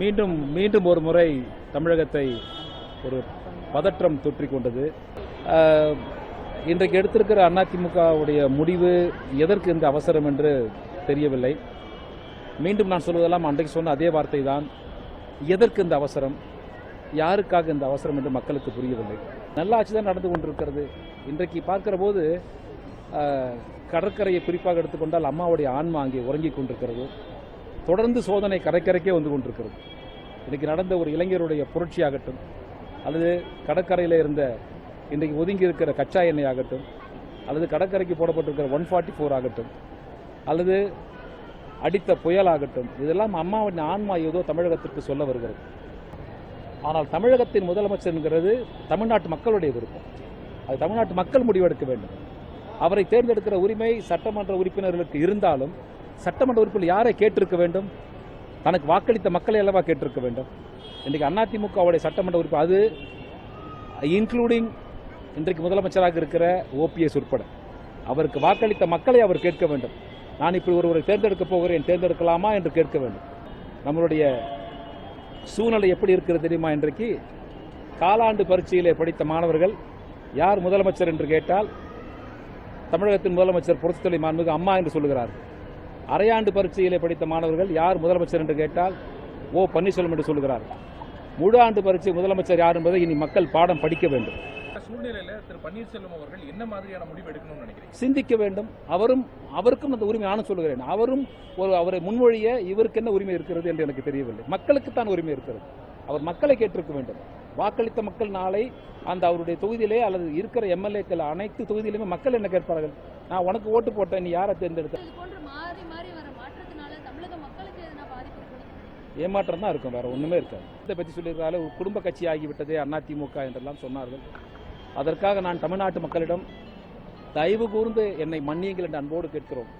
மீண்டும் மீண்டும் ஒரு முறை தமிழகத்தை ஒரு பதற்றம் தொற்றிக் கொண்டது. இன்றைக்கு எடுத்திருக்கிற அதிமுகவுடைய முடிவு எதற்கு இந்த அவசரம் என்று தெரியவில்லை. மீண்டும் நான் சொல்வதெல்லாம் அன்றைக்கு சொன்ன அதே வார்த்தை தான். எதற்கு இந்த அவசரம், யாருக்காக இந்த அவசரம் என்று மக்களுக்கு புரியவில்லை. நல்ல ஆட்சி தான் நடந்து கொண்டிருக்கிறது. இன்றைக்கு பார்க்கிற போது கடற்கரையை குறிப்பாக எடுத்துக்கொண்டால் அம்மாவுடைய ஆன்மா அங்கே உறங்கிக் கொண்டிருக்கிறது. தொடர்ந்து சோதனை கரைக்கரைக்கே வந்து கொண்டிருக்கிறது. இன்றைக்கு நடந்த ஒரு இளைஞருடைய புரட்சி ஆகட்டும், அல்லது கடற்கரையில் இருந்த இன்றைக்கு ஒதுங்கி இருக்கிற கச்சா எண்ணெய் ஆகட்டும், அல்லது கடற்கரைக்கு போடப்பட்டிருக்கிற 144 ஆகட்டும், அல்லது அடித்த புயல் ஆகட்டும், இதெல்லாம் அம்மாவின் ஆன்மா ஏதோ தமிழகத்திற்கு சொல்ல வருகிறது. ஆனால் தமிழகத்தின் முதலமைச்சர் என்கிறது தமிழ்நாட்டு மக்களுடைய விருப்பம். அது தமிழ்நாட்டு மக்கள் முடிவெடுக்க வேண்டும். அவரை தேர்ந்தெடுக்கிற உரிமை சட்டமன்ற உறுப்பினர்களுக்கு இருந்தாலும் சட்டமன்ற உறுப்பினர் யாரை கேட்டிருக்க வேண்டும்? தனக்கு வாக்களித்த மக்களை அல்லவா கேட்டிருக்க வேண்டும். இன்றைக்கு அதிமுகவுடைய சட்டமன்ற உறுப்பினர், அது இன்க்ளூடிங் இன்றைக்கு முதலமைச்சராக இருக்கிற ஓபிஎஸ் உட்பட அவருக்கு வாக்களித்த மக்களை அவர் கேட்க வேண்டும். நான் இப்படி ஒருவரை தேர்ந்தெடுக்க போகிறேன், தேர்ந்தெடுக்கலாமா என்று கேட்க வேண்டும். நம்மளுடைய சூழ்நிலை எப்படி இருக்கிறது தெரியுமா? இன்றைக்கு காலாண்டு பரீட்சையிலே படித்த மாணவர்கள் யார் முதலமைச்சர் என்று கேட்டால் தமிழகத்தின் முதலமைச்சர் புரட்சித்தலைவி மாண்புமிகு அம்மா என்று சொல்லுகிறார்கள். அரையாண்டு பரீட்சையிலே படித்த மாணவர்கள் யார் முதலமைச்சர் என்று கேட்டால் ஓ பன்னீர்செல்வம் என்று சொல்லுகிறார்கள். முழு ஆண்டு பரீட்சை முதலமைச்சர் யார் என்பதை இனி மக்கள் பாடம் படிக்க வேண்டும். சூழ்நிலையில திரு பன்னீர்செல்வம் அவர்கள் என்ன மாதிரியான முடிவு எடுக்கணும்னு நினைக்கிறீங்க? சிந்திக்க வேண்டும். அவருக்கும் அந்த உரிமை நானும் சொல்லுகிறேன். அவரை முன்மொழிய இவருக்கு என்ன உரிமை இருக்கிறது என்று எனக்கு தெரியவில்லை. மக்களுக்கு தான் உரிமை இருக்கிறது. அவர் மக்களை கேட்டிருக்க வேண்டும். வாக்களித்த மக்கள் நாளை அந்த அவருடைய தொகுதியிலே அல்லது இருக்கிற எம்எல்ஏக்கள் அனைத்து தொகுதியிலுமே மக்கள் என்ன கேட்பார்கள்? நான் உனக்கு ஓட்டு போட்டேன், நீ யாரை தேர்ந்தெடுத்த? ஏமாற்றம் தான் இருக்கும், வேற ஒண்ணுமே இருக்காது. இதை பற்றி சொல்லியிருக்காரு, ஒரு குடும்ப கட்சி ஆகிவிட்டதே அதிமுக என்றெல்லாம் சொன்னார்கள். அதற்காக நான் தமிழ்நாட்டு மக்களிடம் தயவு கூர்ந்து என்னை மன்னியுங்கள் என்று அன்போடு கேட்கிறோம்.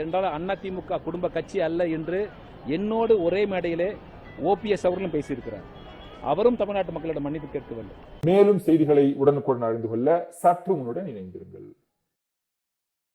என்றால் அதிமுக குடும்ப கட்சி அல்ல என்று என்னோடு ஒரே மேடையிலே ஓபிஎஸ் அவர்களும் பேசியிருக்கிறார். அவரும் தமிழ்நாட்டு மக்களிடம் மன்னிப்பு கேட்க வேண்டும். மேலும் செய்திகளை உடனுக்குடன் அறிந்து கொள்ள சற்று முன்னுடன் இணைந்திருங்கள்.